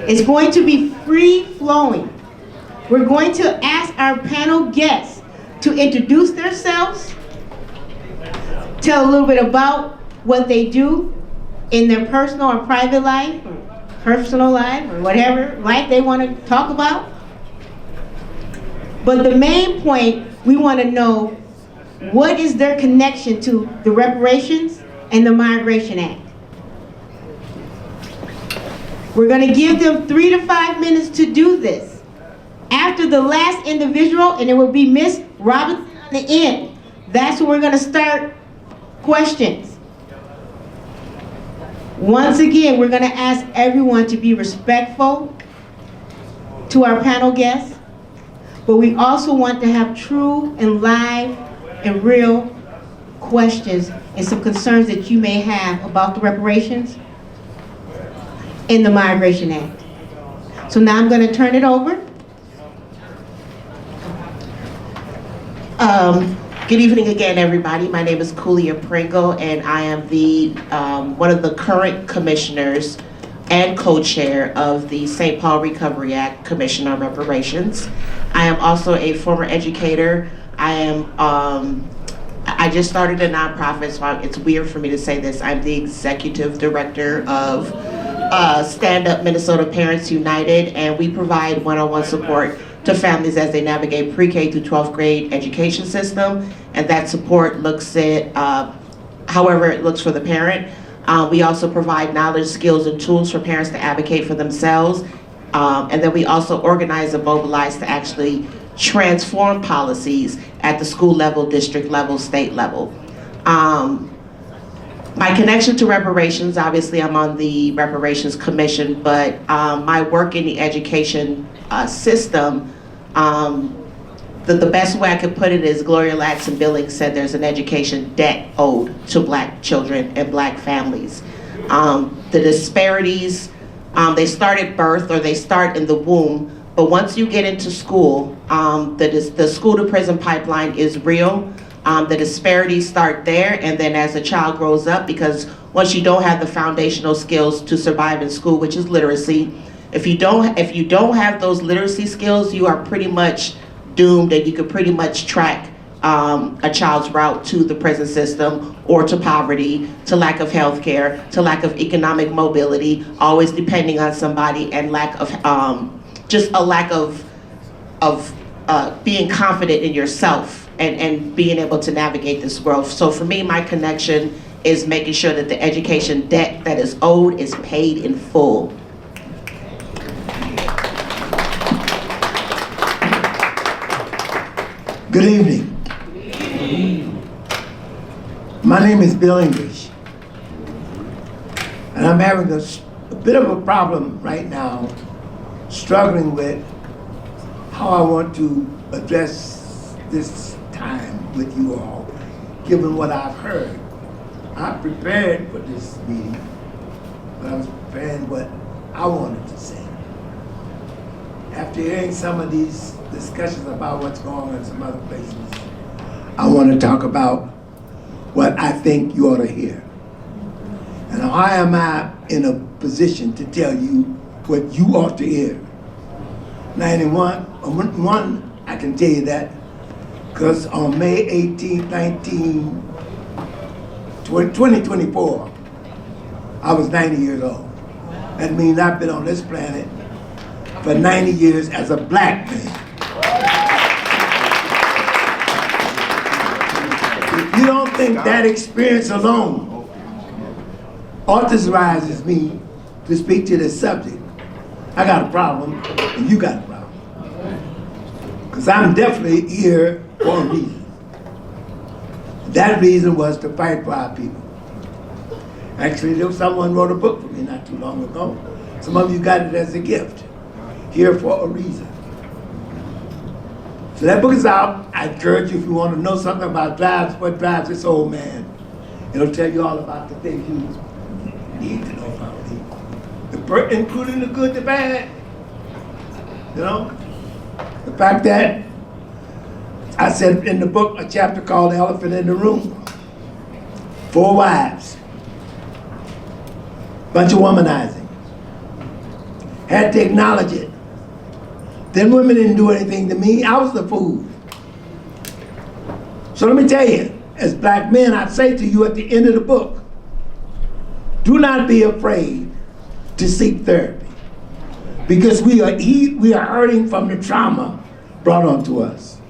It's going to be free-flowing. We're going to ask our panel guests to introduce themselves, tell a little bit about what they do in their personal or private life, or personal life, or whatever life they want to talk about. But the main point, we want to know what is their connection to the Reparations and the Migration Act. We're going to give them 3 to 5 minutes to do this. After the last individual, and it will be Miss Robinson at the end, that's when we're going to start questions. Once again, we're going to ask everyone to be respectful to our panel guests, but we also want to have true and live and real questions and some concerns that you may have about the reparations in the Migration Act. So now I'm going to turn it over. Good evening again, everybody. My name is Khulia Pringle, and I am the one of the current commissioners and co-chair of the St. Paul Recovery Act Commission on Reparations. I am also a former educator. I just started a nonprofit, so it's weird for me to say this. I'm the executive director of Stand Up Minnesota Parents United, and we provide one-on-one support to families as they navigate pre-K through 12th grade education system, and that support looks at however it looks for the parent. We also provide knowledge, skills, and tools for parents to advocate for themselves, and then we also organize and mobilize to actually transform policies at the school level, district level, state level. My connection to reparations, obviously I'm on the Reparations Commission, but my work in the education system, the best way I could put it is Gloria Ladson Billings said there's an education debt owed to Black children and Black families. The disparities, they start at birth or they start in the womb, but once you get into school, the school to prison pipeline is real. The disparities start there, and then as the child grows up, because once you don't have the foundational skills to survive in school, which is literacy, if you don't have those literacy skills, you are pretty much doomed, and you could pretty much track a child's route to the prison system or to poverty, to lack of health care, to lack of economic mobility, always depending on somebody, and lack of just a lack of being confident in yourself and being able to navigate this world. So for me, my connection is making sure that the education debt that is owed is paid in full. Good evening. My name is Bill English, and I'm having a bit of a problem right now, struggling with how I want to address this time with you all, given what I've heard. I prepared for this meeting, but I was preparing what I wanted to say. After hearing some of these discussions about what's going on in some other places, I want to talk about what I think you ought to hear. And how am I in a position to tell you what you ought to hear? 91, I can tell you that, because on May 18, 2024, I was 90 years old. That means I've been on this planet for 90 years as a Black man. If you don't think that experience alone authorizes me to speak to this subject, I got a problem, and you got a problem. Because I'm definitely here for a reason. That reason was to fight for our people. Actually, someone wrote a book for me not too long ago. Some of you got it as a gift. Here for a reason. So that book is out. I encourage you, if you want to know something about what drives this old man, it'll tell you all about the things you need to know about me. Including the good, the bad. You know? The fact that I said in the book a chapter called The Elephant in the Room. 4 wives. Bunch of womanizing. had to acknowledge it. Them women didn't do anything to me. I was the fool. So let me tell you, as black men, I say to you at the end of the book, do not be afraid to seek therapy, because we are hurting from the trauma brought onto us.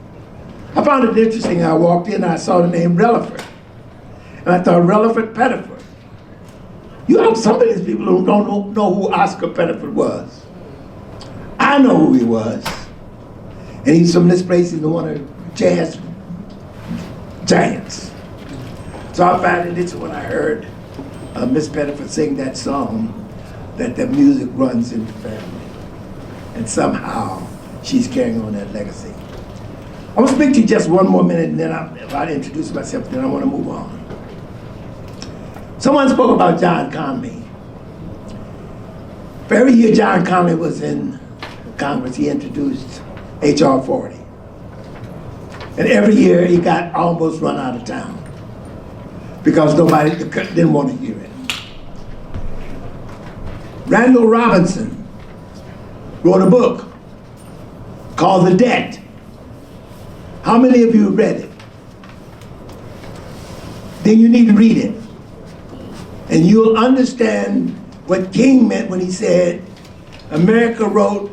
I found it interesting. I walked in and I saw the name Relaford, and I thought, Relaford Pettiford. You know, some of these people who don't know who Oscar Pettiford was. I know who he was. And he's from this place, he's one of the jazz giants. So I found it interesting when I heard Miss Pettiford sing that song, that the music runs in the family. And somehow she's carrying on that legacy. I want to speak to you just one more minute, and then I'll introduce myself, then I want to move on. Someone spoke about John Connolly. For every year John Connolly was in Congress, he introduced H.R. 40. And every year he got almost run out of town because nobody didn't want to hear it. Randall Robinson wrote a book called The Debt. How many of you read it? Then you need to read it. And you'll understand what King meant when he said, America wrote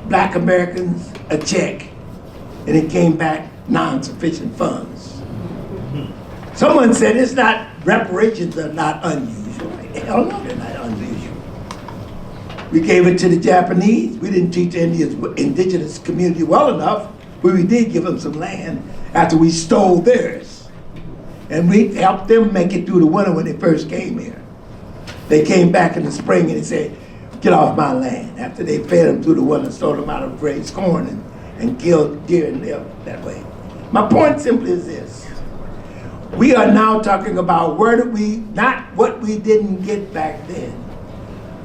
black Americans a check, and it came back non-sufficient funds. Someone said it's not, reparations are not unusual. Hell no, they're not unusual. We gave it to the Japanese. We didn't treat the indigenous community well enough, but we did give them some land after we stole theirs. And we helped them make it through the winter when they first came here. They came back in the spring and they said, get off my land. After they fed them through the winter, stole them out of grazed corn and killed deer and lived that way. My point simply is this. We are now talking about where do we, not what we didn't get back then.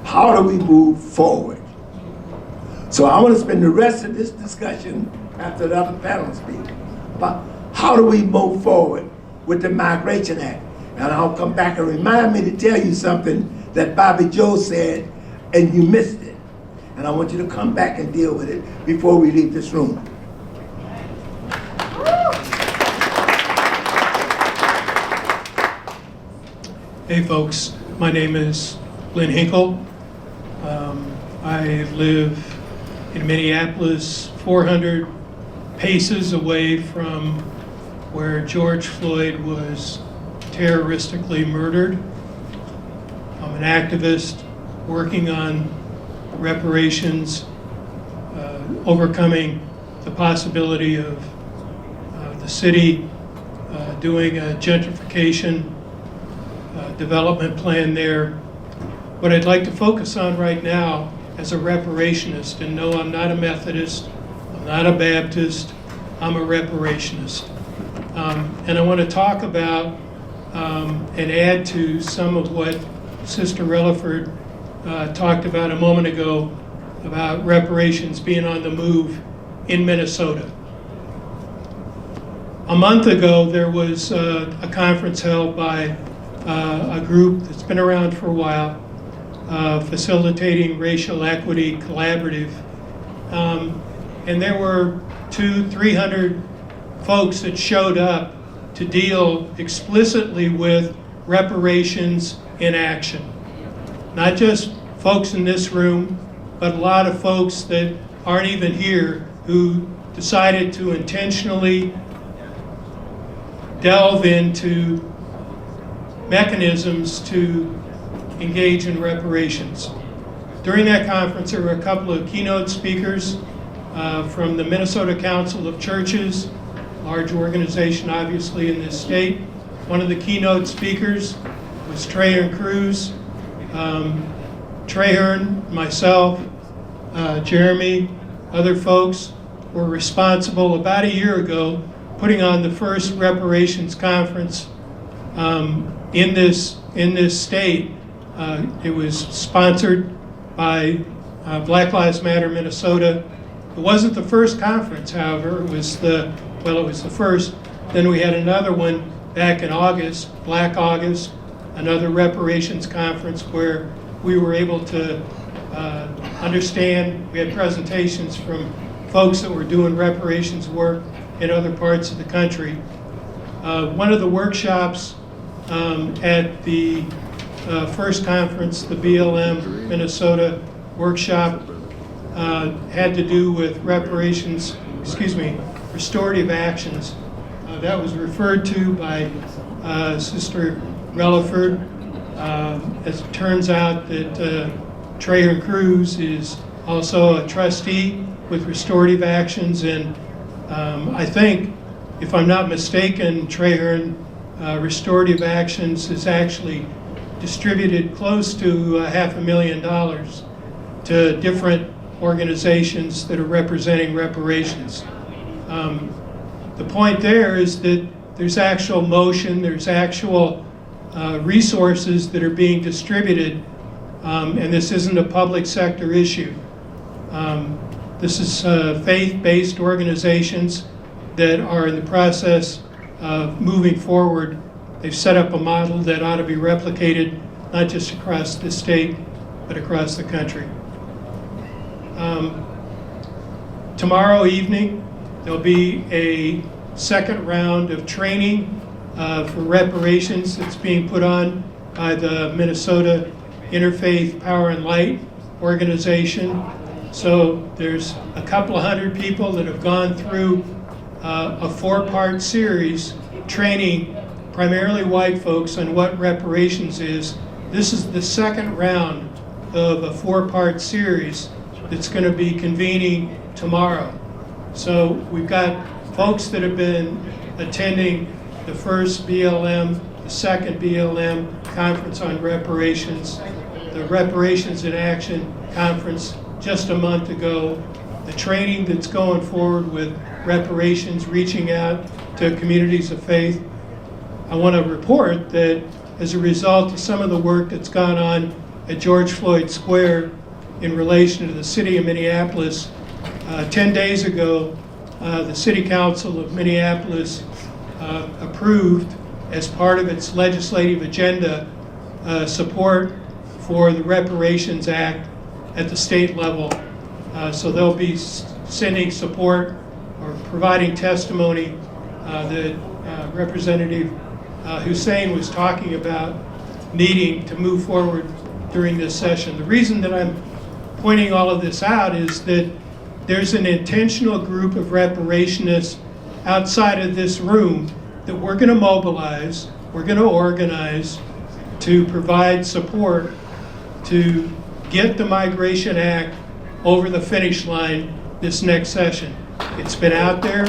How do we move forward? So I want to spend the rest of this discussion after the other panel speak about how do we move forward with the Migration Act. And I'll come back and remind me to tell you something that Bobby Joe said and you missed it. And I want you to come back and deal with it before we leave this room. Hey folks, my name is Lynn Hinkle. I live in Minneapolis, 400 paces away from where George Floyd was terroristically murdered. I'm an activist working on reparations, overcoming the possibility of the city doing a gentrification development plan there. What I'd like to focus on right now as a reparationist, and no, I'm not a Methodist, I'm not a Baptist, I'm a reparationist. And I want to talk about and add to some of what Sister Relaford talked about a moment ago about reparations being on the move in Minnesota. A month ago, there was a conference held by a group that's been around for a while, Facilitating Racial Equity Collaborative. And there were 200-300 folks that showed up to deal explicitly with reparations in action. Not just folks in this room, but a lot of folks that aren't even here who decided to intentionally delve into mechanisms to engage in reparations. During that conference, there were a couple of keynote speakers from the Minnesota Council of Churches, large organization obviously in this state. One of the keynote speakers was Trahern Crews. Trahern, myself, Jeremy, other folks were responsible about a year ago putting on the first reparations conference in this state. It was sponsored by Black Lives Matter Minnesota. It wasn't the first conference, however. It was the first. Then we had another one back in August, Black August, another reparations conference where we were able to understand. We had presentations from folks that were doing reparations work in other parts of the country. One of the workshops at the first conference, the BLM Minnesota workshop, had to do with restorative actions. That was referred to by Sister Relaford. As it turns out that Trahern Crews is also a trustee with restorative actions, and I think, if I'm not mistaken, Trahern restorative actions is actually distributed close to $500,000 to different organizations that are representing reparations. The point there is that there's actual motion, there's actual resources that are being distributed, and this isn't a public sector issue. This is faith-based organizations that are in the process of moving forward. They've set up a model that ought to be replicated, not just across the state, but across the country. Tomorrow evening, there'll be a second round of training for reparations that's being put on by the Minnesota Interfaith Power and Light organization. So there's a couple of hundred people that have gone through a 4-part series training primarily white folks on what reparations is. This is the second round of a 4-part series that's going to be convening tomorrow. So we've got folks that have been attending the first BLM, the second BLM conference on reparations, the Reparations in Action conference just a month ago, the training that's going forward with reparations, reaching out to communities of faith. I want to report that as a result of some of the work that's gone on at George Floyd Square in relation to the city of Minneapolis, 10 days ago, the City Council of Minneapolis approved, as part of its legislative agenda, support for the Reparations Act at the state level. So they'll be sending support or providing testimony that Representative Hussein was talking about needing to move forward during this session. The reason that I'm pointing all of this out is that there's an intentional group of reparationists outside of this room that we're going to mobilize, we're going to organize to provide support to get the Migration Act over the finish line this next session. It's been out there.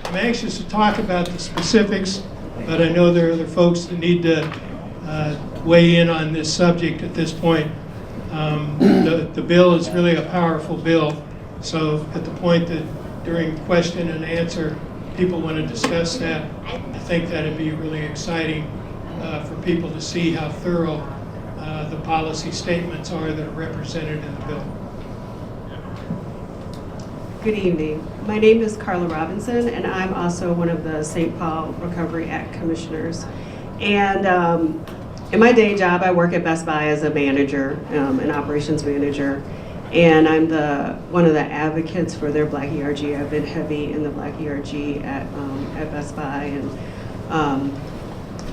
I'm anxious to talk about the specifics, but I know there are other folks that need to weigh in on this subject at this point. The bill is really a powerful bill, so at the point that during question and answer people want to discuss that, I think that would be really exciting for people to see how thorough the policy statements are that are represented in the bill. Good evening. My name is Carla Robinson, and I'm also one of the St. Paul Recovery Act commissioners. And in my day job, I work at Best Buy as a manager, an operations manager, and I'm one of the advocates for their Black ERG. I've been heavy in the Black ERG at Best Buy, and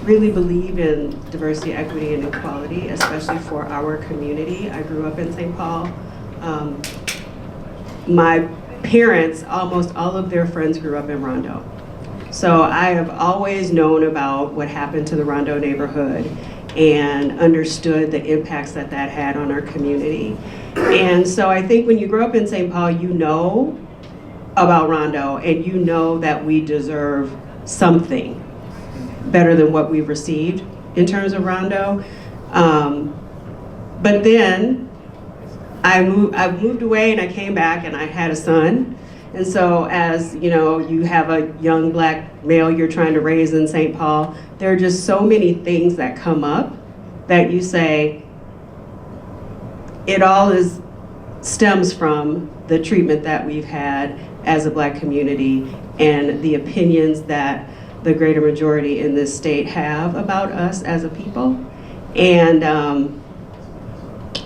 really believe in diversity, equity, and equality, especially for our community. I grew up in St. Paul. My parents, almost all of their friends grew up in Rondo. So I have always known about what happened to the Rondo neighborhood and understood the impacts that that had on our community. And so I think when you grow up in St. Paul, you know about Rondo, and you know that we deserve something better than what we've received in terms of Rondo. But then I moved away and I came back and I had a son. And so as you know, you have a young Black male you're trying to raise in St. Paul, there are just so many things that come up that you say, it all stems from the treatment that we've had as a Black community and the opinions that the greater majority in this state have about us as a people. And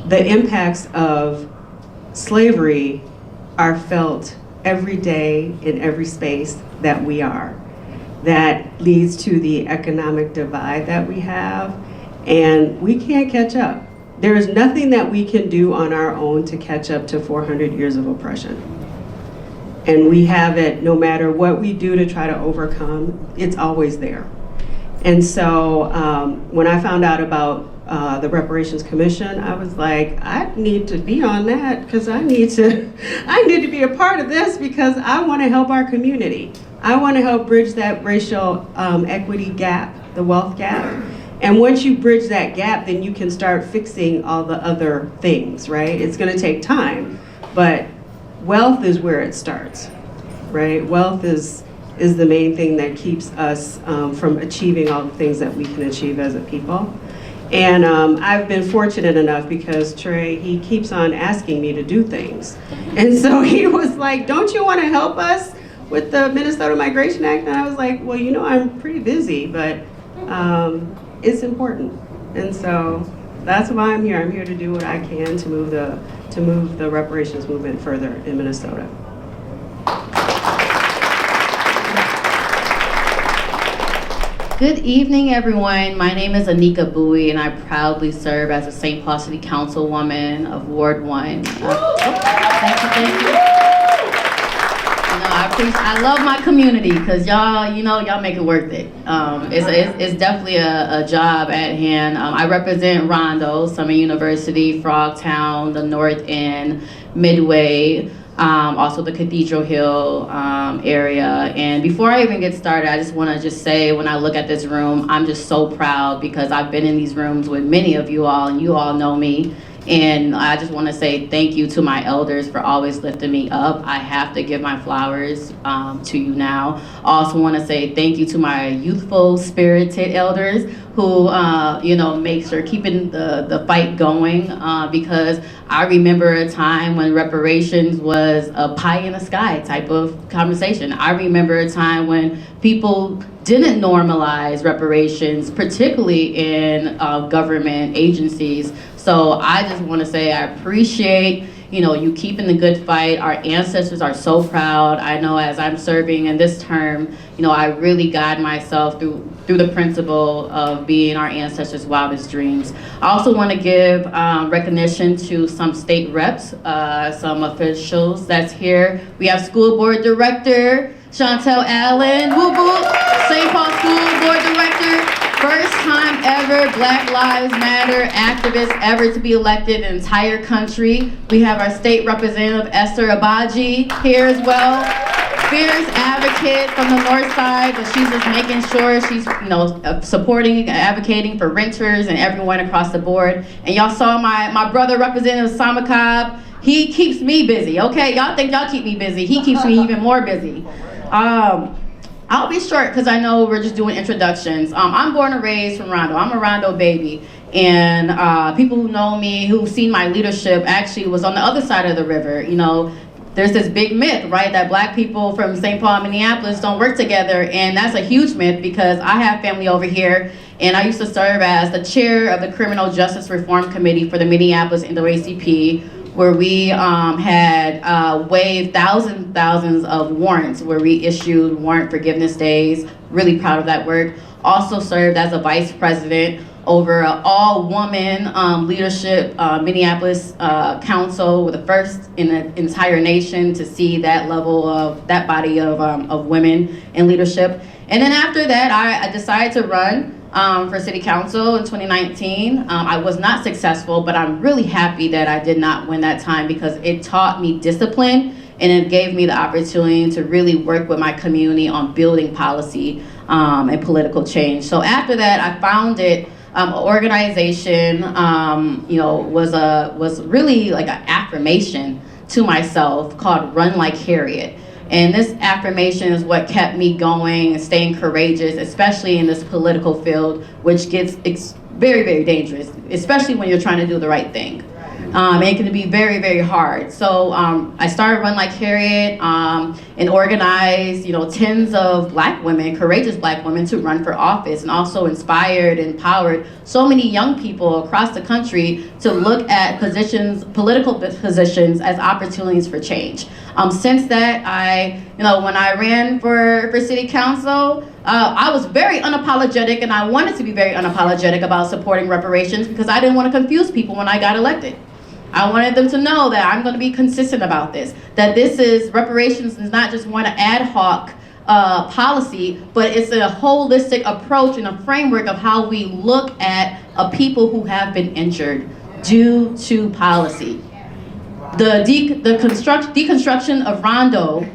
the impacts of slavery are felt every day in every space that we are. That leads to the economic divide that we have, and we can't catch up. There is nothing that we can do on our own to catch up to 400 years of oppression. And we have it, no matter what we do to try to overcome, it's always there. And so when I found out about the Reparations Commission, I was like, I need to be on that because I need to be a part of this because I want to help our community. I want to help bridge that racial equity gap, the wealth gap. And once you bridge that gap, then you can start fixing all the other things, right? It's going to take time, but wealth is where it starts, right? Wealth is the main thing that keeps us from achieving all the things that we can achieve as a people. And I've been fortunate enough because Trey, he keeps on asking me to do things. And so he was like, don't you want to help us with the Minnesota Migration Act? And I was like, well, you know, I'm pretty busy, but it's important. And so that's why I'm here. I'm here to do what I can to move the reparations movement further in Minnesota. Good evening, everyone. My name is Anika Bowie, and I proudly serve as a St. Paul City Councilwoman of Ward 1. Thank you. I love my community because y'all make it worth it. It's definitely a job at hand. I represent Rondo, Summer University, Frogtown, the North End, Midway, also the Cathedral Hill area. And before I even get started, I just want to say when I look at this room, I'm just so proud because I've been in these rooms with many of you all, and you all know me. And I just want to say thank you to my elders for always lifting me up. I have to give my flowers to you now. I also want to say thank you to my youthful, spirited elders who, make sure keeping the fight going because I remember a time when reparations was a pie in the sky type of conversation. I remember a time when people didn't normalize reparations, particularly in government agencies. So I just want to say I appreciate, you keeping the good fight. Our ancestors are so proud. I know as I'm serving in this term, I really guide myself through the principle of being our ancestors' wildest dreams. I also want to give recognition to some state reps, some officials that's here. We have School Board Director Chantel Allen, woo woo, St. Paul School Board Director. First time ever Black Lives Matter activist ever to be elected in the entire country. We have our state representative, Esther Abaji, here as well. Fierce advocate from the north side, but she's just making sure she's, supporting, advocating for renters and everyone across the board. And y'all saw my brother, Representative Samakab. He keeps me busy, okay? Y'all think y'all keep me busy. He keeps me even more busy. I'll be short because I know we're just doing introductions. I'm born and raised from Rondo. I'm a Rondo baby. And people who know me, who've seen my leadership, actually was on the other side of the river. There's this big myth, right, that Black people from St. Paul and Minneapolis don't work together. And that's a huge myth because I have family over here. And I used to serve as the chair of the Criminal Justice Reform Committee for the Minneapolis NAACP, where we had waived thousands of warrants, where we issued warrant forgiveness days. Really proud of that work. Also served as a vice president over an all-woman leadership Minneapolis council, with the first in the entire nation to see that level of, that body of women in leadership. And then after that, I decided to run for city council in 2019. I was not successful, but I'm really happy that I did not win that time because it taught me discipline and it gave me the opportunity to really work with my community on building policy and political change. So after that, I founded an organization, was really like an affirmation to myself called Run Like Harriet. And this affirmation is what kept me going and staying courageous, especially in this political field, which gets very, very dangerous, especially when you're trying to do the right thing. It can be very, very hard. So I started Run Like Harriet and organized, tens of black women, courageous black women, to run for office, and also inspired and empowered so many young people across the country to look at political positions as opportunities for change. Since that, when I ran for city council, I was very unapologetic, and I wanted to be very unapologetic about supporting reparations because I didn't want to confuse people when I got elected. I wanted them to know that I'm going to be consistent about this, that reparations is not just one ad hoc policy, but it's a holistic approach and a framework of how we look at people who have been injured due to policy. The deconstruction of Rondo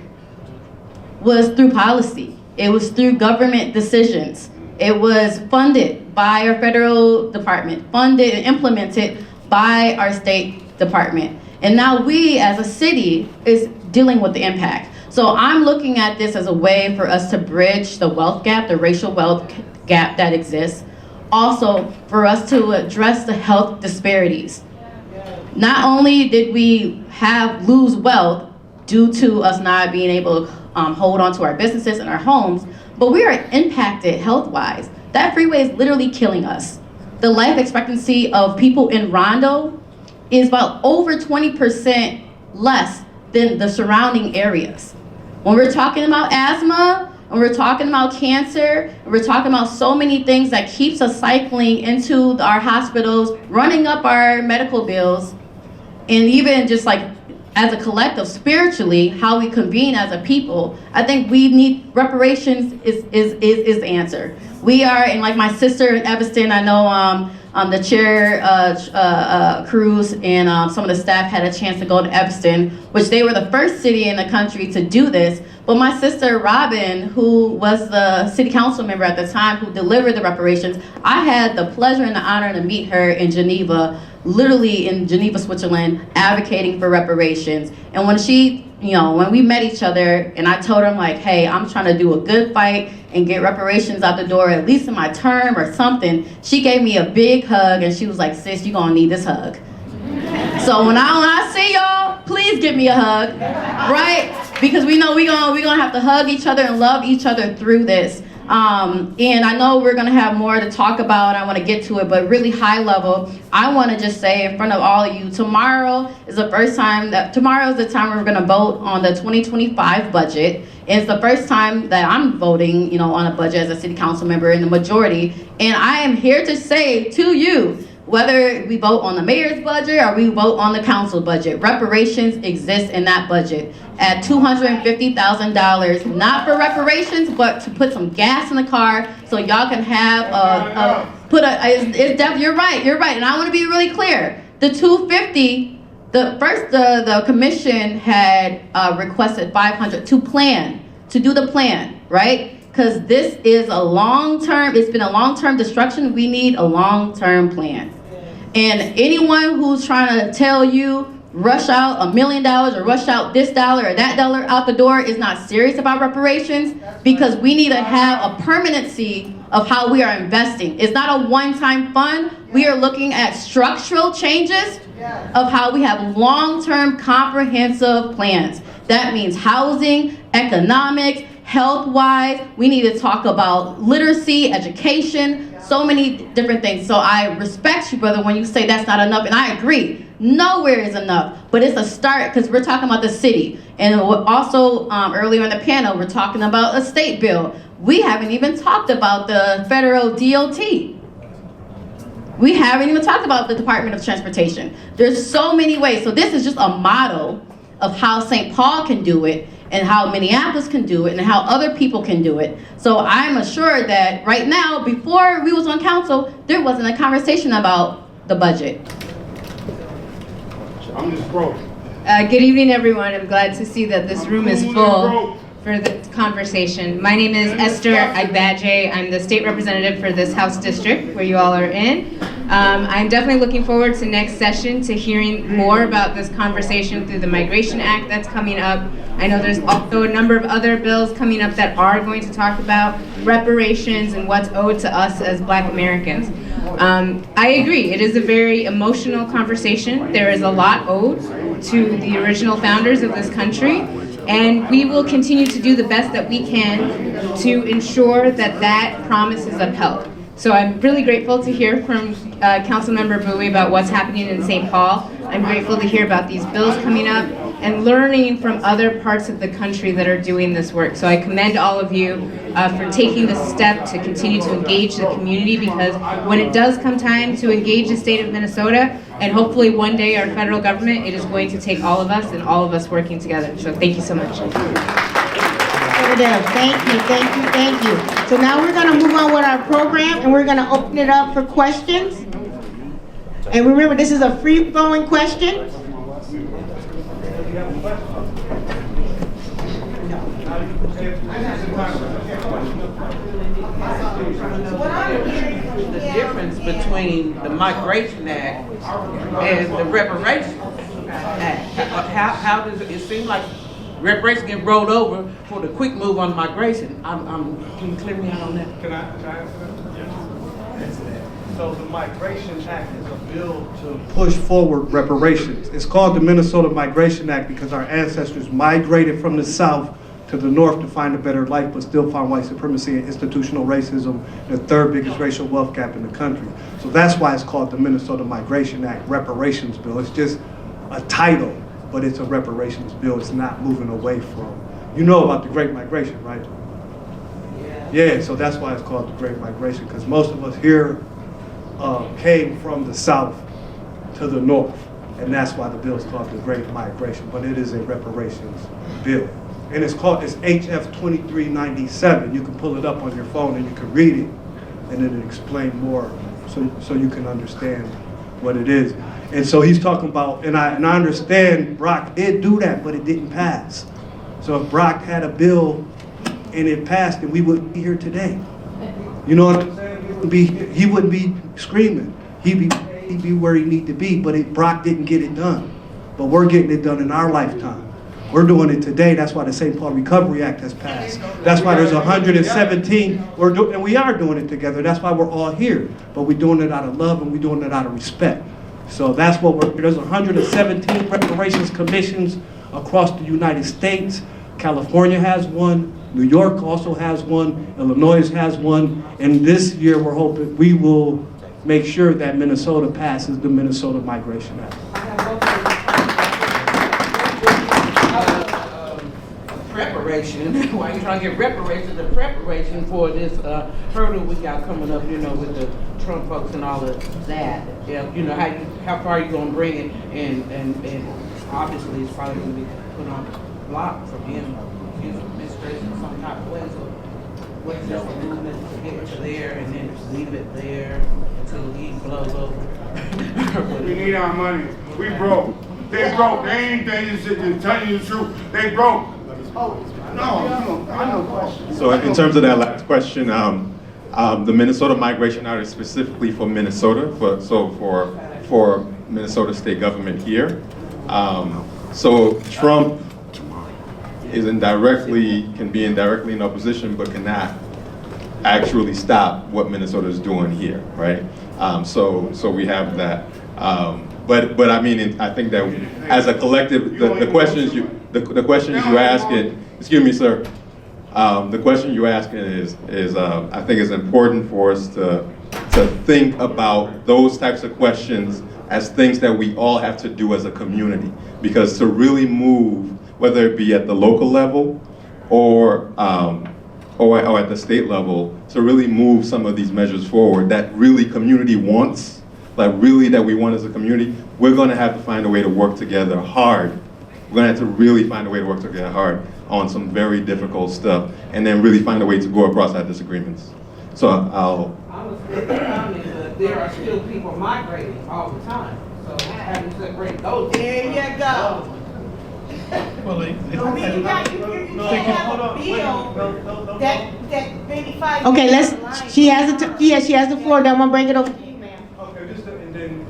was through policy. It was through government decisions. It was funded by our federal department, funded and implemented by our state department. And now we as a city is dealing with the impact. So I'm looking at this as a way for us to bridge the wealth gap, the racial wealth gap that exists. Also for us to address the health disparities. Not only did we lose wealth due to us not being able to hold on to our businesses and our homes, but we are impacted health-wise. That freeway is literally killing us. The life expectancy of people in Rondo is about over 20% less than the surrounding areas. When we're talking about asthma, and we're talking about cancer, and we're talking about so many things that keeps us cycling into our hospitals, running up our medical bills, and even just like as a collective, spiritually, how we convene as a people, I think we need reparations is the answer. We are, and like my sister in Evanston, I know the chair Crews and some of the staff had a chance to go to Evanston, which they were the first city in the country to do this. But my sister Robin, who was the city council member at the time who delivered the reparations, I had the pleasure and the honor to meet her in Geneva, literally in Geneva, Switzerland, advocating for reparations. And when when we met each other and I told her, I'm like, hey, I'm trying to do a good fight and get reparations out the door, at least in my term or something, she gave me a big hug and she was like, sis, you're gonna need this hug. So when I see y'all, please give me a hug, right? Because we know we're gonna have to hug each other and love each other through this. And I know we're gonna have more to talk about, I wanna get to it, but really high level, I wanna just say in front of all of you, tomorrow is the time we're gonna vote on the 2025 budget. It's the first time that I'm voting, on a budget as a city council member in the majority. And I am here to say to you, whether we vote on the mayor's budget or we vote on the council budget, reparations exist in that budget at $250,000, not for reparations, but to put some gas in the car so y'all can have you're right. And I want to be really clear. The $250, the commission had requested $500 to do the plan, right? Because this is it's been a long-term destruction. We need a long-term plan. And anyone who's trying to tell you rush out $1 million or rush out this dollar or that dollar out the door is not serious about reparations, because we need to have a permanency of how we are investing. It's not a one-time fund. We are looking at structural changes of how we have long-term comprehensive plans. That means housing, economics, health-wise. We need to talk about literacy, education, so many different things. So I respect you, brother, when you say that's not enough, and I agree. Nowhere is enough, but it's a start because we're talking about the city. And also earlier in the panel, we're talking about a state bill. We haven't even talked about the federal DOT. We haven't even talked about the Department of Transportation. There's so many ways. So this is just a model of how St. Paul can do it, and how Minneapolis can do it, and how other people can do it. So I'm assured that right now, before we was on council, there wasn't a conversation about the budget. I'm just broke. Good evening, everyone. I'm glad to see that this room is full. for this conversation. My name is Esther Agbaje. I'm the state representative for this House district where you all are in. I'm definitely looking forward to next session to hearing more about this conversation through the Migration Act that's coming up. I know there's also a number of other bills coming up that are going to talk about reparations and what's owed to us as Black Americans. I agree, it is a very emotional conversation. There is a lot owed to the original founders of this country, and we will continue to do the best that we can to ensure that that promise is upheld. So I'm really grateful to hear from Councilmember Bowie about what's happening in St. Paul. I'm grateful to hear about these bills coming up and learning from other parts of the country that are doing this work. So I commend all of you for taking the step to continue to engage the community, because when it does come time to engage the state of Minnesota, and hopefully one day our federal government, it is going to take all of us and all of us working together. So thank you so much. Thank you, thank you, thank you. So now we're gonna move on with our program, and we're gonna open it up for questions. And remember, this is a free-flowing question. The difference between the Migration Act and the Reparations Act. How does it seem like reparations get rolled over for the quick move on migration? Can you clear me out on that? Can I answer that? Yes. So the Migration Act is a bill to push forward reparations. It's called the Minnesota Migration Act because our ancestors migrated from the South to the North to find a better life, but still found white supremacy and institutional racism, the third biggest racial wealth gap in the country. So that's why it's called the Minnesota Migration Act Reparations Bill. It's just a title, but it's a reparations bill. It's not moving away from, you know about the Great Migration, right? Yeah, so that's why it's called the Great Migration, because most of us here came from the South to the North, and that's why the bill is called the Great Migration, but it is a reparations bill. And it's HF 2397. You can pull it up on your phone and you can read it, and it'll explain more so you can understand what it is. And so he's talking about, and I understand Brock did do that, but it didn't pass. So if Brock had a bill and it passed, then we wouldn't be here today. You know what I'm saying? He wouldn't be screaming. He'd be where he need to be, but Brock didn't get it done. But we're getting it done in our lifetime. We're doing it today. That's why the St. Paul Recovery Act has passed. That's why there's 117. And we are doing it together. That's why we're all here. But we're doing it out of love, and we're doing it out of respect. So that's what there's 117 reparations commissions across the United States. California has one. New York also has one. Illinois has one. And this year we're hoping we will make sure that Minnesota passes the Minnesota Migration Act. Preparation. Why are you trying to get reparations? The preparation for this hurdle we got coming up, you know, with the Trump folks and all of that. Yeah, you know, how far are you going to bring it? And obviously it's probably going to be put on block from his administration in some type of way. So what's just a movement to get it to there and then just leave it there until he blows over? We need our money. We broke. They broke. They ain't just telling you the truth. They broke. Oh, no, I know questions. So in terms of that last question, the Minnesota Migration Act is specifically for Minnesota, for Minnesota state government here. So Trump can be indirectly in opposition, but cannot actually stop what Minnesota is doing here, right? So we have that. But I mean, I think that as a collective, the questions you asking, excuse me, sir. The question you asking is I think it's important for us to think about those types of questions as things that we all have to do as a community, because to really move, whether it be at the local level or at the state level, to really move some of these measures forward that really community wants. Like really that we want as a community, we're going to have to find a way to work together hard. We're going to have to really find a way to work together hard on some very difficult stuff, and then really find a way to go across our disagreements. So I'll... I was but there are still people migrating all the time. So how do you separate those? There you go. Well, You have a bill that maybe 5 Okay, years down the line- she has the floor, then I'm gonna bring it over. Okay, just, and then.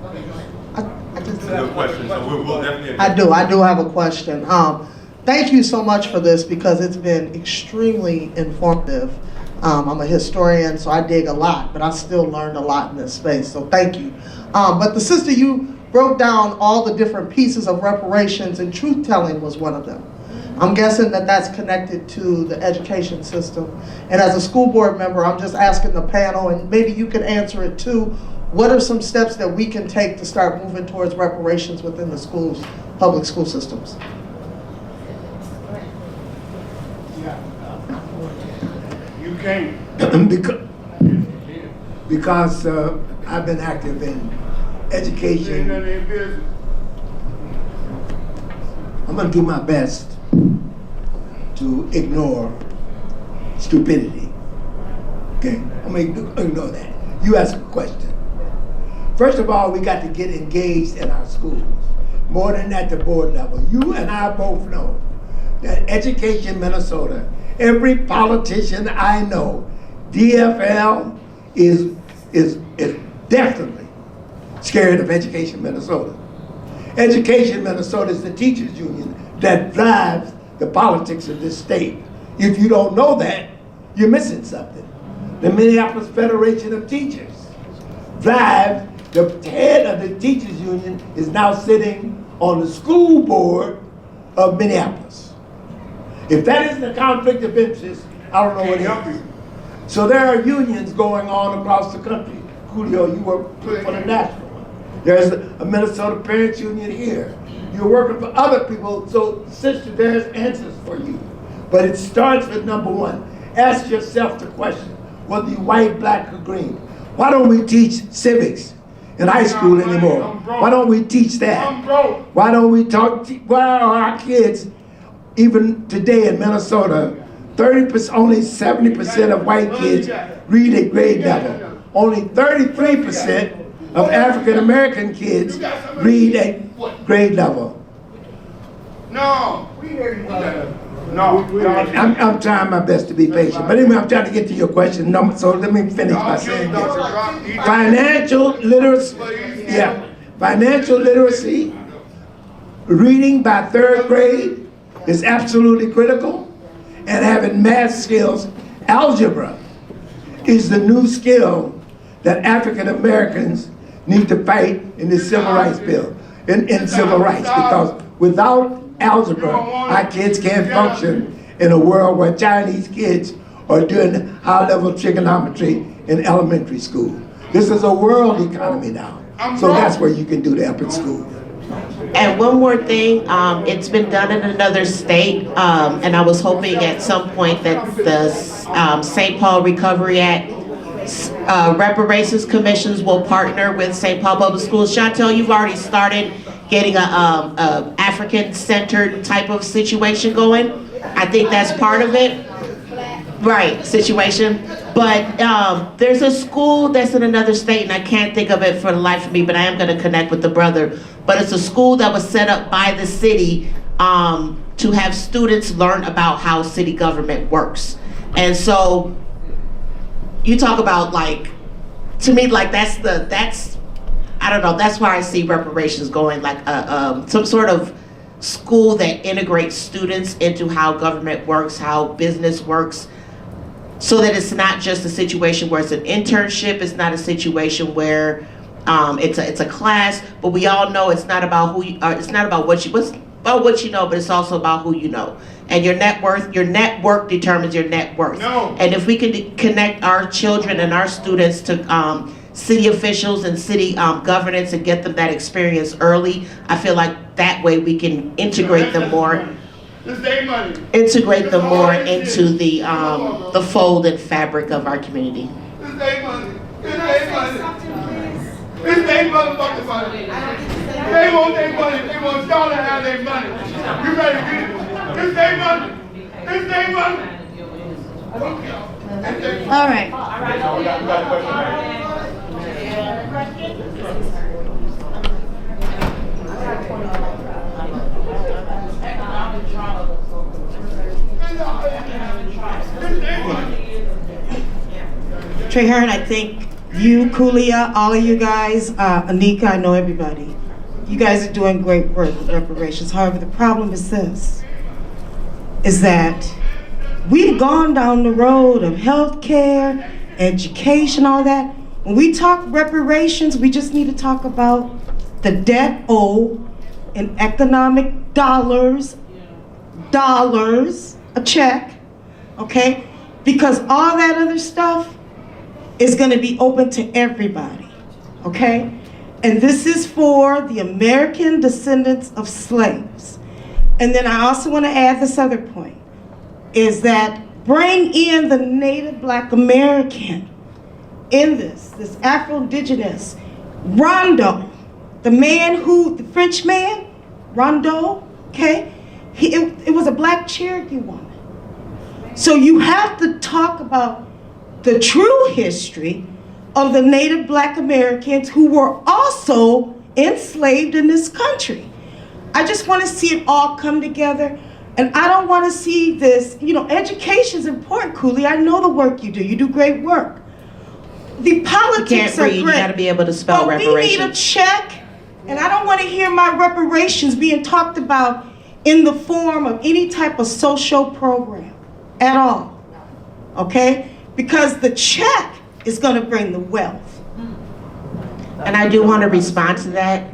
Good question, so we'll definitely. I do have a question. Thank you so much for this because it's been extremely informative. I'm a historian, so I dig a lot, but I still learned a lot in this space, so thank you. But the sister, you broke down all the different pieces of reparations, and truth-telling was one of them. I'm guessing that that's connected to the education system. And as a school board member, I'm just asking the panel, and maybe you can answer it too, what are some steps that we can take to start moving towards reparations within the schools, public school systems? You can't. Because I've been active in Ain't education. none of their business. I'm gonna do my best to ignore stupidity. Okay, I'm gonna ignore that. You ask a question. First of all, we got to get engaged in our schools, more than at the board level. You and I both know that Education Minnesota, every politician I know, DFL is definitely scared of Education Minnesota. Education Minnesota is the teachers union that drives the politics of this state. If you don't know that, you're missing something. The Minneapolis Federation of Teachers drives, the head of the teachers union is now sitting on the school board of Minneapolis. If that isn't a conflict of interest, I don't know what is. So there are unions going on across the country. Khulia, you work for the national one. There's a Minnesota Parents Union here. You're working for other people, so sister, there's answers for you. But it starts with number one. Ask yourself the question, whether you're white, black, or green. Why don't we teach civics in high school anymore? Why don't we teach that? Why don't we why are our kids, even today in Minnesota, 30%, only 70% of white kids read at grade level. Only 33% of African American kids read at grade level. No. No. I'm trying my best to be patient, but anyway, I'm trying to get to your question. So let me finish by saying this. Financial literacy, financial literacy, reading by 3rd grade is absolutely critical, and having math skills. Algebra is the new skill that African Americans need to fight in the civil rights bill, in civil rights, because without algebra, our kids can't function in a world where Chinese kids are doing high-level trigonometry in elementary school. This is a world economy now, so that's where you can do that up in school. And one more thing, it's been done in another state, and I was hoping at some point that the St. Paul Recovery Act reparations commissions will partner with St. Paul Public Schools. Chantel, you've already started getting a African-centered type of situation going. I think that's part of it. Right, situation. But there's a school that's in another state, and I can't think of it for the life of me, but I am going to connect with the brother. But it's a school that was set up by the city to have students learn about how city government works. And so you talk about, like, to me, like, that's I don't know, that's why I see reparations going, like some sort of school that integrates students into how government works, how business works, so that it's not just a situation where it's an internship, it's not a situation where it's a class, but we all know it's not about who you are, it's not about what you know, but it's also about who you know. And your network determines your net worth. No. And if we can connect our children and our students to city officials and city governance and get them that experience early, I feel like that way we can integrate them more. Integrate them more into the fold and fabric of our community. It's their money. It's their money. It's their motherfucking money. They want their money. They want y'all to have their money. You better get it. It's their money. It's their money. All right. Trahern, I think you, Khulia, all of you guys, Anika, I know everybody. You guys are doing great work with reparations. However, the problem is this, is that we've gone down the road of healthcare, education, all that. When we talk reparations, we just need to talk about the debt owed in economic dollars, a check, okay? Because all that other stuff is gonna be open to everybody, okay? And this is for the American descendants of slaves. And then I also wanna add this other point, is that bring in the Native Black American in this Afro-Indigenous, Rondo, the French man, Rondo, okay? It was a black Cherokee woman. So you have to talk about the true history of the Native Black Americans who were also enslaved in this country. I just want to see it all come together. And I don't want to see this, education is important, Khulia. I know the work you do. You do great work. The politics are great. You gotta be able to spell reparations. We need a check, and I don't want to hear my reparations being talked about in the form of any type of social program at all, okay? Because the check is going to bring the wealth. And I do want to respond to that.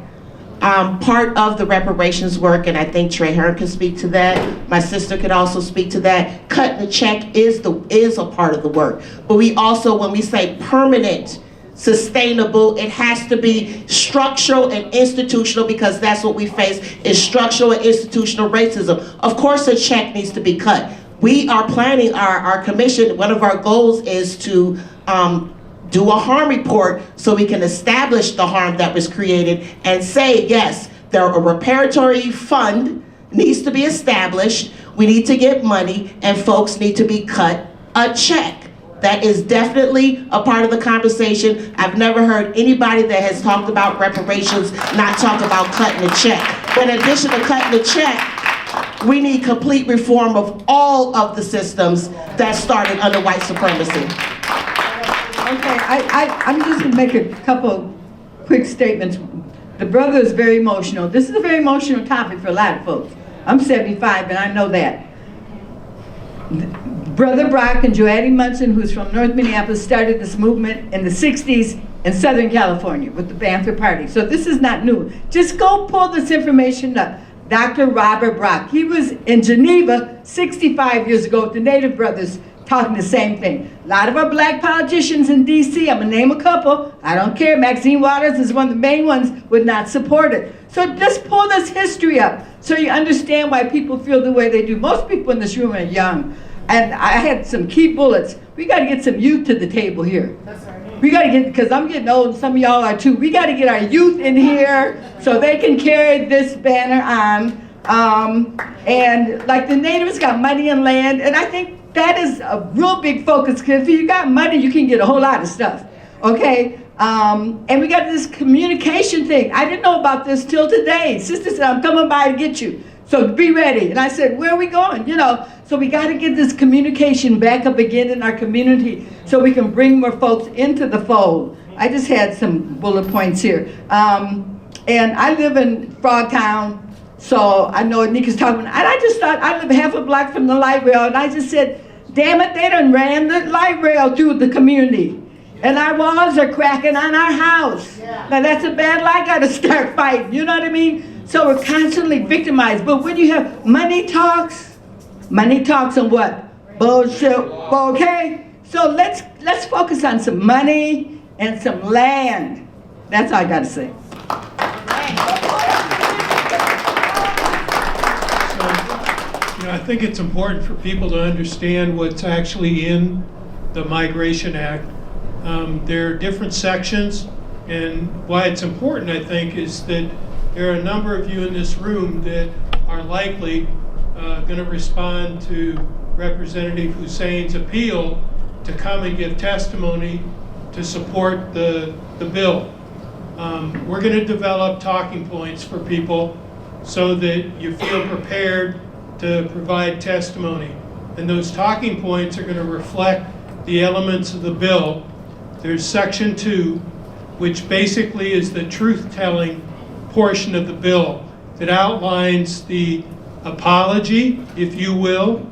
Part of the reparations work, and I think Trahern can speak to that, my sister could also speak to that, cutting the check is a part of the work. But we also, when we say permanent, sustainable, it has to be structural and institutional, because that's what we face, is structural and institutional racism. Of course a check needs to be cut. We are planning our commission, one of our goals is to do a harm report so we can establish the harm that was created and say, yes, a reparatory fund needs to be established, we need to get money, and folks need to be cut a check. That is definitely a part of the conversation. I've never heard anybody that has talked about reparations not talk about cutting a check. But in addition to cutting the check, we need complete reform of all of the systems that started under white supremacy. Okay, I'm just gonna make a couple quick statements. The brother is very emotional. This is a very emotional topic for a lot of folks. I'm 75 and I know that. Brother Brock and Joaddie Munson, who's from North Minneapolis, started this movement in the 60s in Southern California with the Panther Party. So this is not new. Just go pull this information up. Dr. Robert Brock, he was in Geneva 65 years ago with the Native brothers talking the same thing. A lot of our black politicians in DC, I'm gonna name a couple, I don't care, Maxine Waters is one of the main ones, would not support it. So just pull this history up so you understand why people feel the way they do. Most people in this room are young. And I had some key bullets. We got to get some youth to the table here. That's right. We got to get, because I'm getting old, and some of y'all are too. We got to get our youth in here so they can carry this banner on. And like the natives got money and land, and I think that is a real big focus, because if you got money, you can get a whole lot of stuff, okay? And we got this communication thing. I didn't know about this till today. Sister said, I'm coming by to get you, so be ready. And I said, where are we going, So we got to get this communication back up again in our community so we can bring more folks into the fold. I just had some bullet points here. And I live in Frogtown, so I know Anika's talking. And I just thought, I live half a block from the light rail, and I just said, damn it, they done ran the light rail through the community. And our walls are cracking on our house. Yeah. Now that's a bad lie, gotta start fighting, you know what I mean? So we're constantly victimized. But when you have money talks on what? Bullshit, okay? So let's focus on some money and some land. That's all I gotta say. So, I think it's important for people to understand what's actually in the Migration Act. There are different sections, and why it's important, I think, is that there are a number of you in this room that are likely going to respond to Representative Hussein's appeal to come and give testimony to support the bill. We're going to develop talking points for people so that you feel prepared to provide testimony. And those talking points are going to reflect the elements of the bill there's section 2, which basically is the truth-telling portion of the bill that outlines the apology, if you will,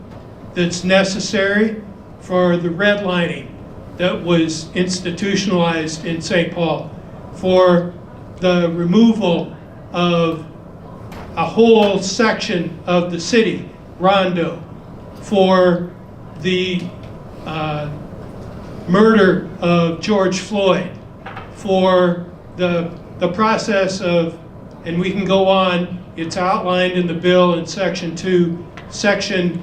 that's necessary for the redlining that was institutionalized in St. Paul, for the removal of a whole section of the city, Rondo, for the murder of George Floyd, for the process of, and we can go on, it's outlined in the bill in section 2. Section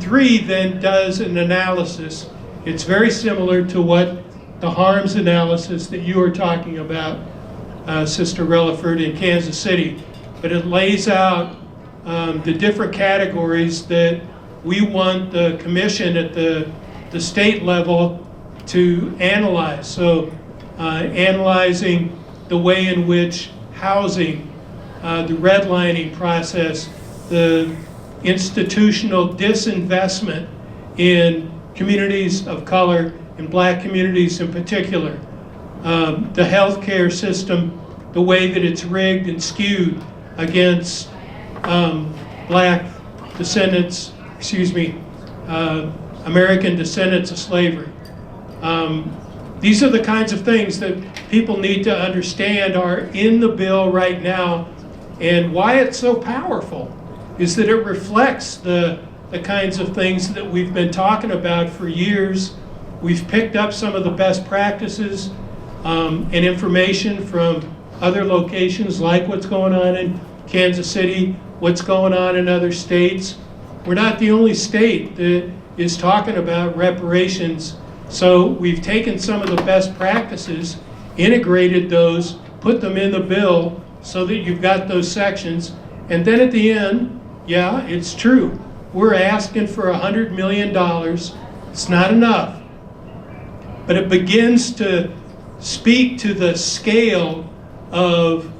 3 then does an analysis. It's very similar to what the harms analysis that you were talking about, Sister Relaford, in Kansas City. But it lays out the different categories that we want the commission at the state level to analyze. So analyzing the way in which housing, the redlining process, the institutional disinvestment in communities of color, in black communities in particular, the healthcare system, the way that it's rigged and skewed against black descendants, American descendants of slavery. These are the kinds of things that people need to understand are in the bill right now, and why it's so powerful is that it reflects the kinds of things that we've been talking about for years. We've picked up some of the best practices and information from other locations, like what's going on in Kansas City, what's going on in other states. We're not the only state that is talking about reparations. So we've taken some of the best practices, integrated those, put them in the bill so that you've got those sections. And then at the end, yeah, it's true. We're asking for $100 million. It's not enough. But it begins to speak to the scale of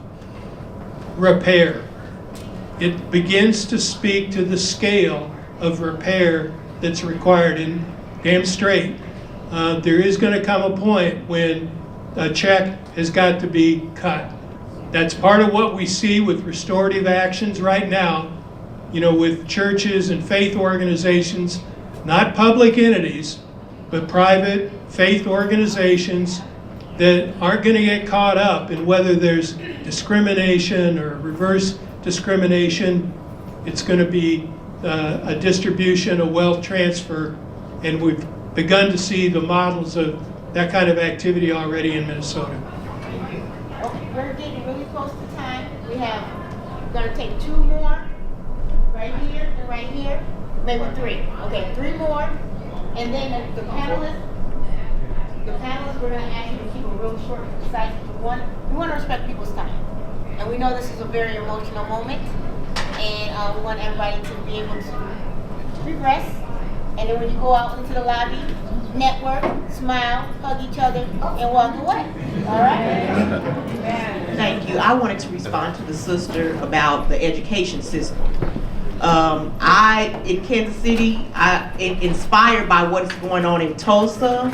repair. It begins to speak to the scale of repair that's required. And damn straight, there is going to come a point when a check has got to be cut. That's part of what we see with restorative actions right now, you know, with churches and faith organizations, not public entities, but private faith organizations that aren't going to get caught up in whether there's discrimination or reverse discrimination. It's going to be a distribution, a wealth transfer, and we've begun to see the models of that kind of activity already in Minnesota. Okay, we're getting really close to time. We're going to take 2 more, right here and right here, maybe 3. Okay, 3 more, and then the panelists, we're going to ask you to keep it real short and concise. We want to respect people's time, and we know this is a very emotional moment, and we want everybody to be able to regress, and then when you go out into the lobby, network, smile, hug each other, and walk away. All right? Thank you. I wanted to respond to the sister about the education system. In Kansas City, inspired by what is going on in Tulsa,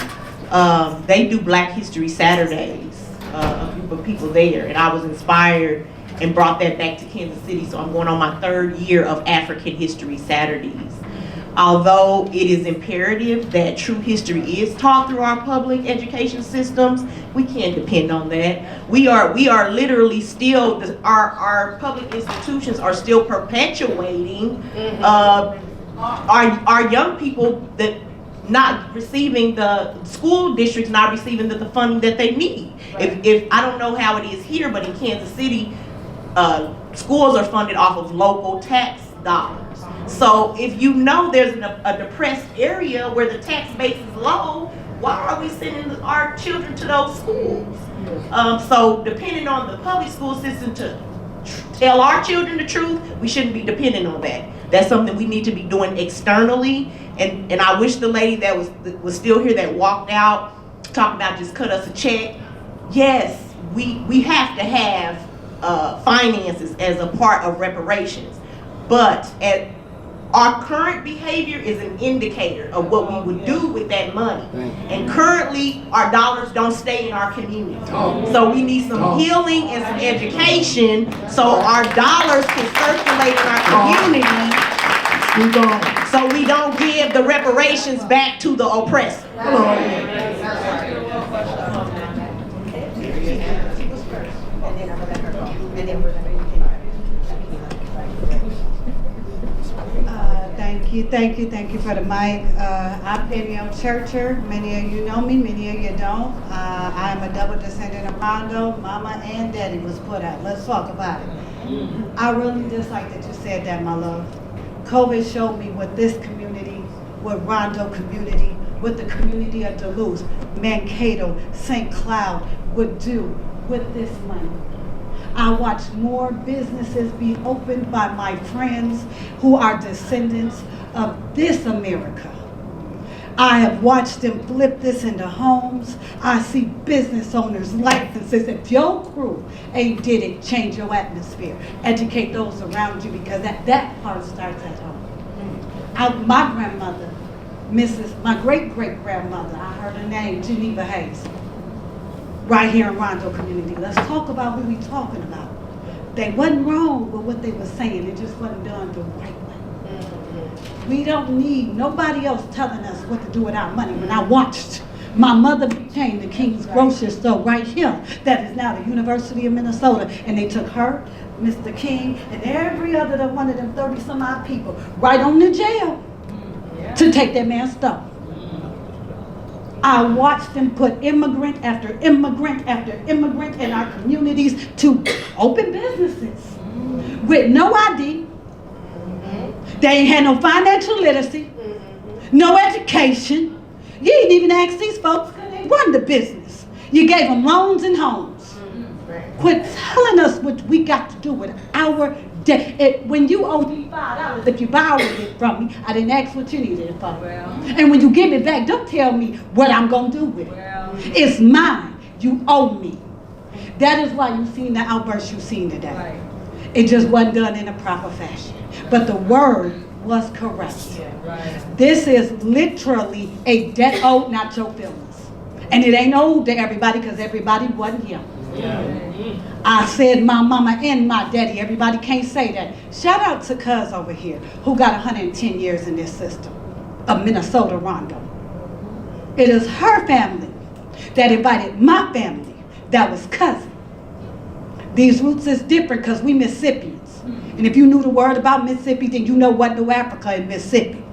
they do Black History Saturdays, a group of people there, and I was inspired and brought that back to Kansas City, so I'm going on my 3rd year of African History Saturdays. Although it is imperative that true history is taught through our public education systems, we can't depend on that. We are literally still, our public institutions are still perpetuating our young people that not receiving, the school districts not receiving the funding that they need. Right. If I don't know how it is here, but in Kansas City, schools are funded off of local tax dollars. So if you know there's a depressed area where the tax base is low, why are we sending our children to those schools? So depending on the public school system to tell our children the truth, we shouldn't be depending on that. That's something we need to be doing externally. And I wish the lady that was still here that walked out talking about just cut us a check. Yes, we have to have finances as a part of reparations. But Our current behavior is an indicator of what we would do with that money. And currently, our dollars don't stay in our community. So we need some healing and some education so our dollars can circulate in our community so we don't give the reparations back to the oppressor. Thank you for the mic. I'm Peniel Churcher. Many of you know me, many of you don't. I am a double descendant of Rondo. Mama and Daddy was put out. Let's talk about it. I really dislike that you said that, my love. COVID showed me what this community, what Rondo community, what the community of Duluth, Mankato, St. Cloud would do with this money. I watched more businesses be opened by my friends who are descendants of this America. I have watched them flip this into homes. I see business owners' licenses. If your crew ain't did it, change your atmosphere. Educate those around you, because that part starts at home. My grandmother, my great-great-grandmother, I heard her name, Geneva Hayes, right here in Rondo community. Let's talk about who we talking about. They wasn't wrong with what they were saying. It just wasn't done the right way. We don't need nobody else telling us what to do with our money. When I watched my mother became the King's grocery store right here, that is now the University of Minnesota, and they took her, Mr. King, and every other one of them 30-some odd people right on to jail to take that man's stuff. I watched them put immigrant after immigrant after immigrant in our communities to open businesses with no ID. They ain't had no financial literacy, no education. You didn't even ask these folks, could they run the business? You gave them loans and homes. Quit telling us what we got to do with our debt. When you owe me $5, if you borrowed it from me, I didn't ask what you needed it for. And when you give it back, don't tell me what I'm going to do with it. It's mine. You owe me. That is why you've seen the outburst you've seen today. It just wasn't done in a proper fashion. But the word was correct. This is literally a debt owed, not your feelings. And it ain't owed to everybody, because everybody wasn't here. I said my mama and my daddy. Everybody can't say that. Shout out to Cuz over here, who got 110 years in this system of Minnesota Rondo. It is her family that invited my family that was cousin. These roots is different because we Mississippians. And if you knew the word about Mississippi, then you know what no Africa in Mississippi.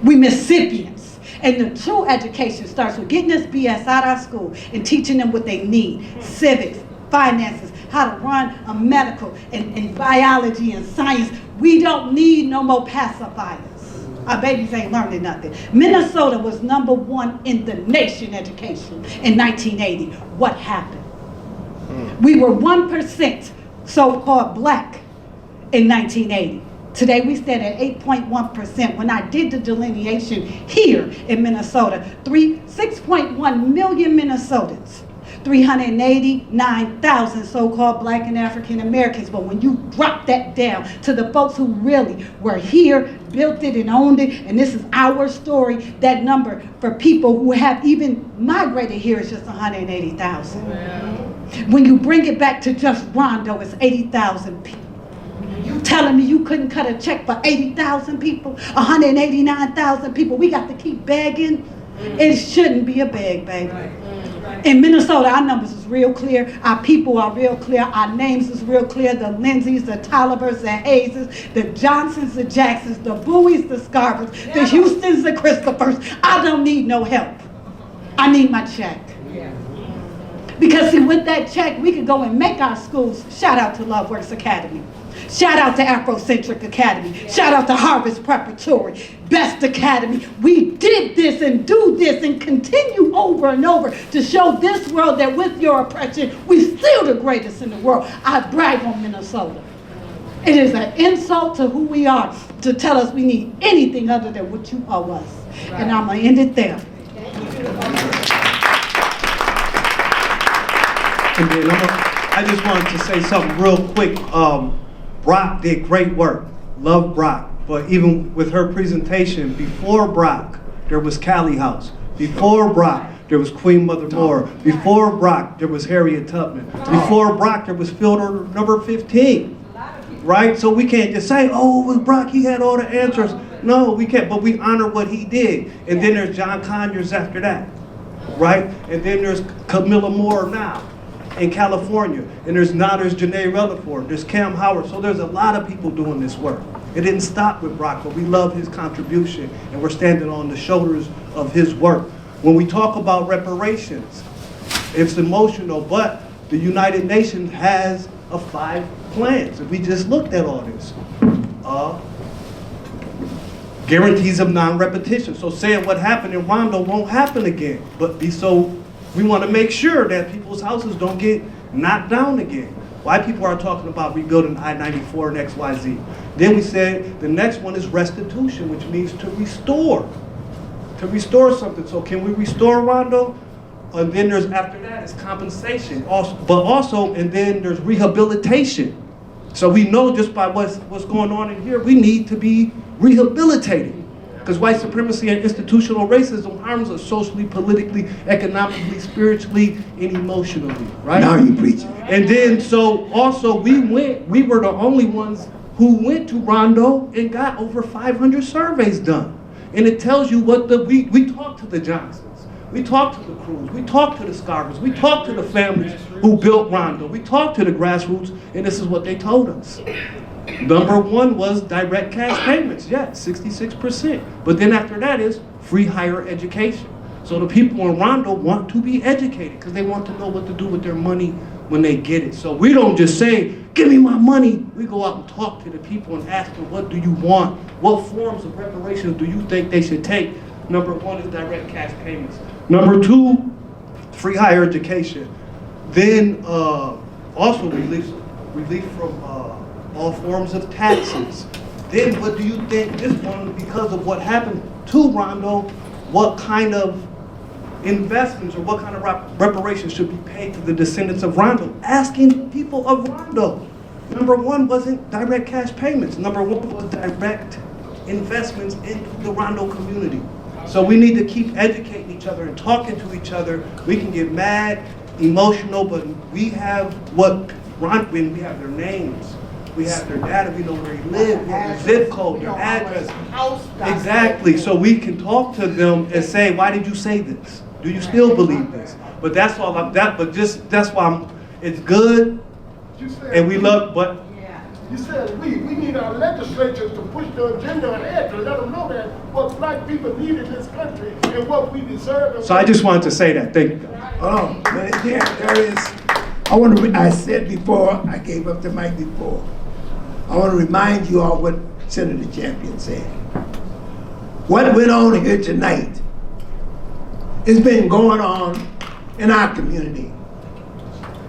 We Mississippians. And the true education starts with getting this BS out of our school and teaching them what they need. Civics, finances, how to run a medical and biology and science. We don't need no more pacifiers. Our babies ain't learning nothing. Minnesota was #1 in the nation education in 1980. What happened? We were 1% so-called black in 1980. Today we stand at 8.1%. When I did the delineation here in Minnesota, 6.1 million Minnesotans, 389,000 so-called black and African Americans. But when you drop that down to the folks who really were here, built it and owned it, and this is our story, that number for people who have even migrated here is just 180,000. When you bring it back to just Rondo, it's 80,000 people. You telling me you couldn't cut a check for 80,000 people, 189,000 people? We got to keep begging. It shouldn't be a beg, baby. In Minnesota, our numbers is real clear. Our people are real clear. Our names is real clear. The Lindsays, the Tollivers, the Hayeses, the Johnsons, the Jacksons, the Bowies, the Scarvers, the Houstons, the Christophers. I don't need no help. I need my check. Because see, with that check, we could go and make our schools. Shout out to Love Works Academy. Shout out to Afrocentric Academy. Shout out to Harvest Preparatory. Best Academy. We did this and do this and continue over and over to show this world that with your oppression, we still the greatest in the world. I brag on Minnesota. It is an insult to who we are to tell us we need anything other than what you owe us. And I'm going to end it there. And then I just wanted to say something real quick. Brock did great work. Love Brock. But even with her presentation, before Brock, there was Callie House. Before Brock, there was Queen Mother Moore. Before Brock, there was Harriet Tubman. Before Brock, there was field order number 15. Right? So we can't just say, oh, with Brock, he had all the answers. No, we can't, but we honor what he did. And then there's John Conyers after that. Right? And then there's Camilla Moore now in California. And there's Janae Rutherford. There's Cam Howard. So there's a lot of people doing this work. It didn't stop with Brock, but we love his contribution, and we're standing on the shoulders of his work. When we talk about reparations, it's emotional, but the United Nations has 5 plans. If we just looked at all this. Guarantees of non-repetition. So saying what happened in Rondo won't happen again. But we want to make sure that people's houses don't get knocked down again. Why people are talking about rebuilding I-94 and XYZ. Then we said the next one is restitution, which means to restore. To restore something. So can we restore Rondo? And then there's, after that, is compensation. And then there's rehabilitation. So we know just by what's going on in here, we need to be rehabilitated. Because white supremacy and institutional racism harms us socially, politically, economically, spiritually, and emotionally, right? Now you preaching. And then, so also we were the only ones who went to Rondo and got over 500 surveys done. And it tells you what we talked to the Johnsons. We talked to the Crews, we talked to the Scarvers, we talked to the families who built Rondo, we talked to the grassroots, and this is what they told us. Number 1 was direct cash payments, yes, 66%. But then after that is free higher education. So the people in Rondo want to be educated because they want to know what to do with their money when they get it. So we don't just say, give me my money. We go out and talk to the people and ask them, what do you want? What forms of reparations do you think they should take? Number 1 is direct cash payments. Number 2, free higher education. Then also relief from all forms of taxes. Then what do you think, this one, because of what happened to Rondo, what kind of investments or what kind of reparations should be paid to the descendants of Rondo? Asking people of Rondo. Number 1 wasn't direct cash payments. Number 1 was direct investments into the Rondo community. So we need to keep educating each other and talking to each other. We can get mad, emotional, but we have when we have their names, we have their data, we know where they live, we have their zip code, their address. Exactly, so we can talk to them and say, why did you say this? Do you still believe this? But that's all that's why it's good, and we love, but You said we need our legislatures to push the agenda ahead to let them know that what black people need in this country and what we deserve. So I just wanted to say that. Thank you. I said before, I gave up the mic before. I want to remind you all what Senator Champion said. What went on here tonight has been going on in our community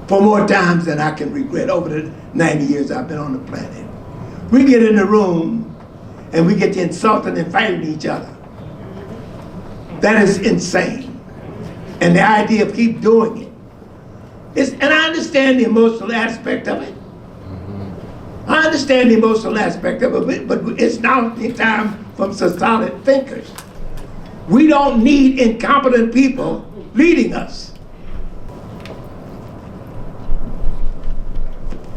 for more times than I can regret over the 90 years I've been on the planet. We get in the room and we get to insulting and fighting each other. That is insane. And the idea of keep doing it. And I understand the emotional aspect of it. I understand the emotional aspect of it, but it's now the time for some solid thinkers. We don't need incompetent people leading us.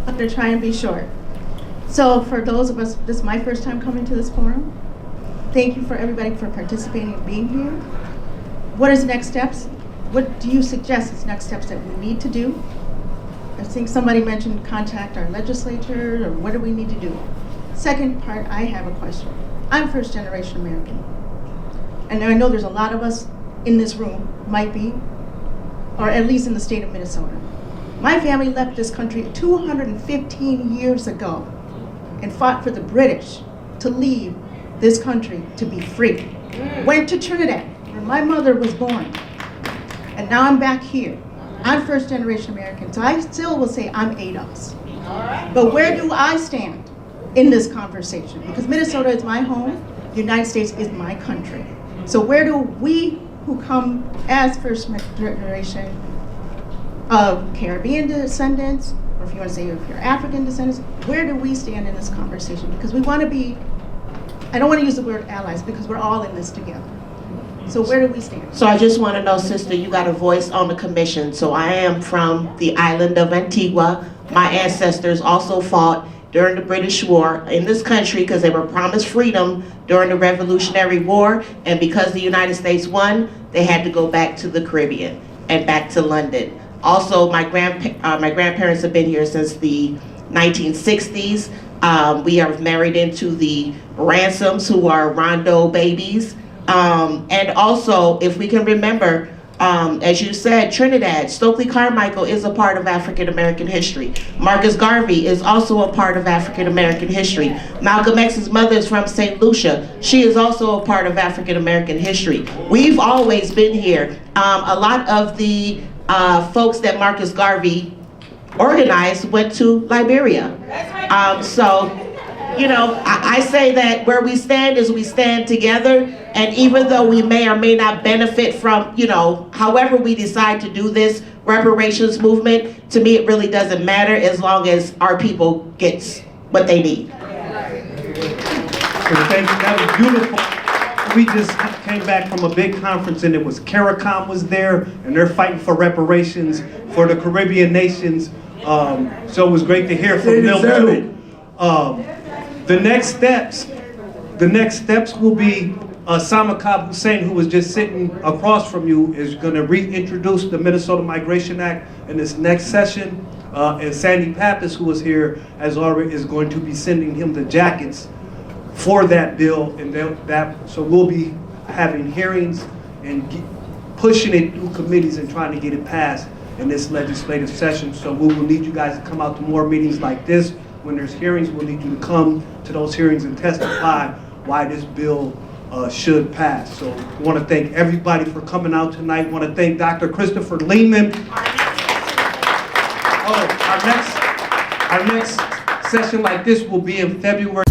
I'm going to try and be short. So for those of us, this is my first time coming to this forum. Thank you for everybody for participating and being here. What is next steps? What do you suggest is next steps that we need to do? I think somebody mentioned contact our legislature, or what do we need to do? Second part, I have a question. I'm first generation American. And I know there's a lot of us in this room, might be, or at least in the state of Minnesota. My family left this country 215 years ago and fought for the British to leave this country to be free. Went to Trinidad, where my mother was born. And now I'm back here. I'm first generation American, so I still will say I'm ADOS. But where do I stand in this conversation? Because Minnesota is my home, the United States is my country. So where do we who come as first generation of Caribbean descendants, or if you want to say if you're African descendants, where do we stand in this conversation? Because we want to be I don't want to use the word allies because we're all in this together. So where do we stand? So I just want to know, sister, you got a voice on the commission. So I am from the island of Antigua. My ancestors also fought during the British War in this country because they were promised freedom during the Revolutionary War. And because the United States won, they had to go back to the Caribbean and back to London. Also, my grandparents have been here since the 1960s. We are married into the Ransoms, who are Rondo babies. And also, if we can remember, as you said, Trinidad, Stokely Carmichael is a part of African American history. Marcus Garvey is also a part of African American history. Malcolm X's mother is from St. Lucia. She is also a part of African American history. We've always been here. A lot of the folks that Marcus Garvey organized went to Liberia. So, you know, I say that where we stand is we stand together, and even though we may or may not benefit from, you know, however we decide to do this reparations movement, to me it really doesn't matter as long as our people gets what they need. So thank you, that was beautiful. We just came back from a big conference and it was CARICOM was there and they're fighting for reparations for the Caribbean nations. So it was great to hear from them too. The next steps will be Samakab Hussein, who was just sitting across from you, is going to reintroduce the Minnesota Migration Act in this next session. And Sandy Pappas, who was here, is going to be sending him the jackets for that bill. And so we'll be having hearings and pushing it through committees and trying to get it passed in this legislative session. So we will need you guys to come out to more meetings like this. When there's hearings, we'll need you to come to those hearings and testify why this bill should pass. So I want to thank everybody for coming out tonight. I want to thank Dr. Christopher Lehman. Our next session like this will be in February